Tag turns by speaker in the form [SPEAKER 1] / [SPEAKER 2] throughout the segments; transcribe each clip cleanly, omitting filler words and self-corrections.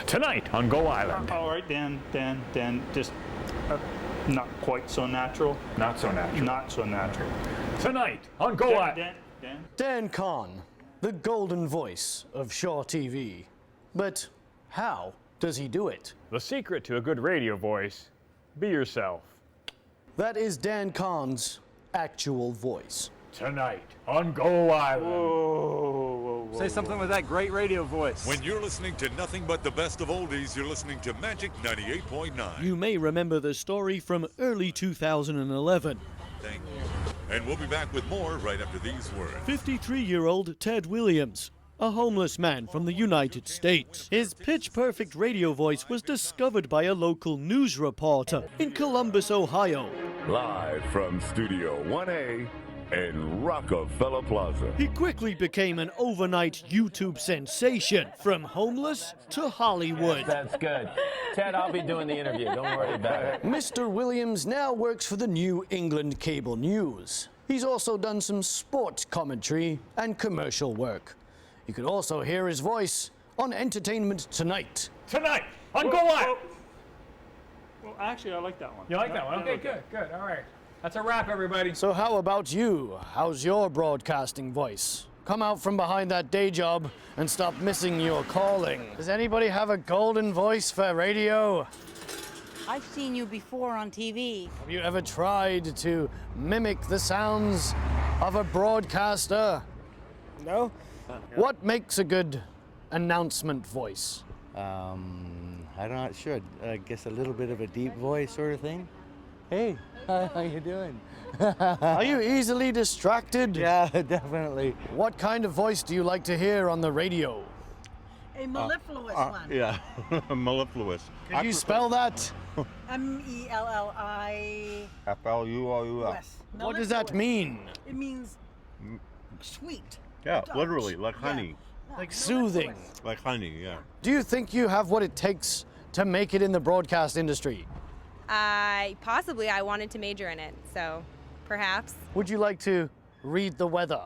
[SPEAKER 1] Tonight on Go Island.
[SPEAKER 2] All right, Dan, just not quite so natural.
[SPEAKER 1] Not so natural.
[SPEAKER 2] Not so natural.
[SPEAKER 1] Tonight on Go Island.
[SPEAKER 3] Dan Kahn, the golden voice of Shaw TV. But how does he do it?
[SPEAKER 1] The secret to a good radio voice, be yourself.
[SPEAKER 3] That is Dan Kahn's actual voice.
[SPEAKER 1] Tonight on Go Island.
[SPEAKER 2] Whoa.
[SPEAKER 4] Say something with that great radio voice.
[SPEAKER 5] When you're listening to nothing but the best of oldies, you're listening to Magic 98.9.
[SPEAKER 3] You may remember the story from early 2011.
[SPEAKER 5] Thank you. And we'll be back with more right after these words.
[SPEAKER 3] 53-year-old Ted Williams, a homeless man from the United States. His pitch-perfect radio voice was discovered by a local news reporter in Columbus, Ohio.
[SPEAKER 6] Live from Studio 1A in Rockefeller Plaza.
[SPEAKER 3] He quickly became an overnight YouTube sensation, from homeless to Hollywood.
[SPEAKER 4] That's good. Ted, I'll be doing the interview. Don't worry about it.
[SPEAKER 3] Mr. Williams now works for the New England Cable News. He's also done some sports commentary and commercial work. You can also hear his voice on Entertainment Tonight.
[SPEAKER 1] Tonight on Go Island.
[SPEAKER 2] Well, actually, I like that one.
[SPEAKER 1] You like that one? Okay, good. All right. That's a wrap, everybody.
[SPEAKER 3] So how about you? How's your broadcasting voice? Come out from behind that day job and stop missing your calling. Does anybody have a golden voice for radio?
[SPEAKER 7] I've seen you before on TV.
[SPEAKER 3] Have you ever tried to mimic the sounds of a broadcaster?
[SPEAKER 8] No.
[SPEAKER 3] What makes a good announcement voice?
[SPEAKER 8] I'm not sure. I guess a little bit of a deep voice sort of thing. Hey, how you doing?
[SPEAKER 3] Are you easily distracted?
[SPEAKER 8] Yeah, definitely.
[SPEAKER 3] What kind of voice do you like to hear on the radio?
[SPEAKER 7] A mellifluous one.
[SPEAKER 9] Yeah, mellifluous.
[SPEAKER 3] Can you spell that?
[SPEAKER 7] M-E-L-L-I.
[SPEAKER 9] F-L-U-O-U-S.
[SPEAKER 3] What does that mean?
[SPEAKER 7] It means sweet.
[SPEAKER 9] Yeah,
[SPEAKER 7] Dutch.
[SPEAKER 9] literally, like honey.
[SPEAKER 3] Like soothing.
[SPEAKER 9] Like honey, yeah.
[SPEAKER 3] Do you think you have what it takes to make it in the broadcast industry?
[SPEAKER 10] Possibly. I wanted to major in it, so perhaps.
[SPEAKER 3] Would you like to read the weather?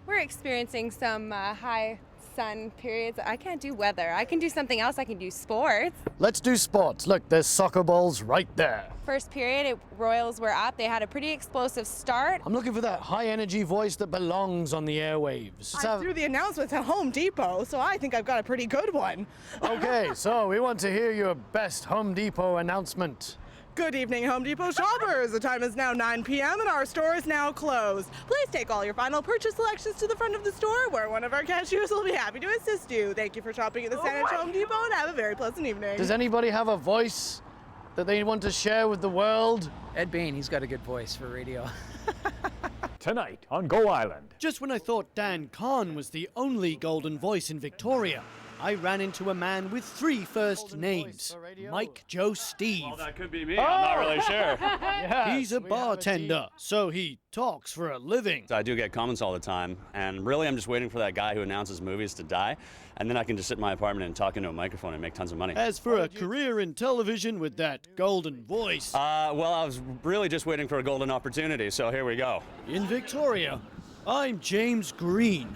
[SPEAKER 10] We're experiencing some high sun periods. I can't do weather. I can do something else. I can do sports.
[SPEAKER 3] Let's do sports. Look, there's soccer balls right there.
[SPEAKER 10] First period, Royals were up. They had a pretty explosive start.
[SPEAKER 3] I'm looking for that high energy voice that belongs on the airwaves.
[SPEAKER 11] I threw the announcement at Home Depot, so I think I've got a pretty good one.
[SPEAKER 3] Okay, so we want to hear your best Home Depot announcement.
[SPEAKER 11] Good evening, Home Depot shoppers. The time is now 9 p.m. and our store is now closed. Please take all your final purchase selections to the front of the store where one of our cashiers will be happy to assist you. Thank you for shopping at the Saanich Home Depot and have a very pleasant evening.
[SPEAKER 3] Does anybody have a voice that they want to share with the world?
[SPEAKER 12] Ed Bain, he's got a good voice for radio.
[SPEAKER 1] Tonight on Go Island.
[SPEAKER 3] Just when I thought Dan Kahn was the only golden voice in Victoria, I ran into a man with 3 first names, Mike, Joe, Steve.
[SPEAKER 13] Well, that could be me. I'm not really sure.
[SPEAKER 3] He's a bartender, so he talks for a living.
[SPEAKER 13] I do get comments all the time, and really I'm just waiting for that guy who announces movies to die, and then I can just sit in my apartment and talk into a microphone and make tons of money.
[SPEAKER 3] As for a career in television with that golden voice...
[SPEAKER 13] well, I was really just waiting for a golden opportunity, so here we go.
[SPEAKER 3] In Victoria, I'm James Green.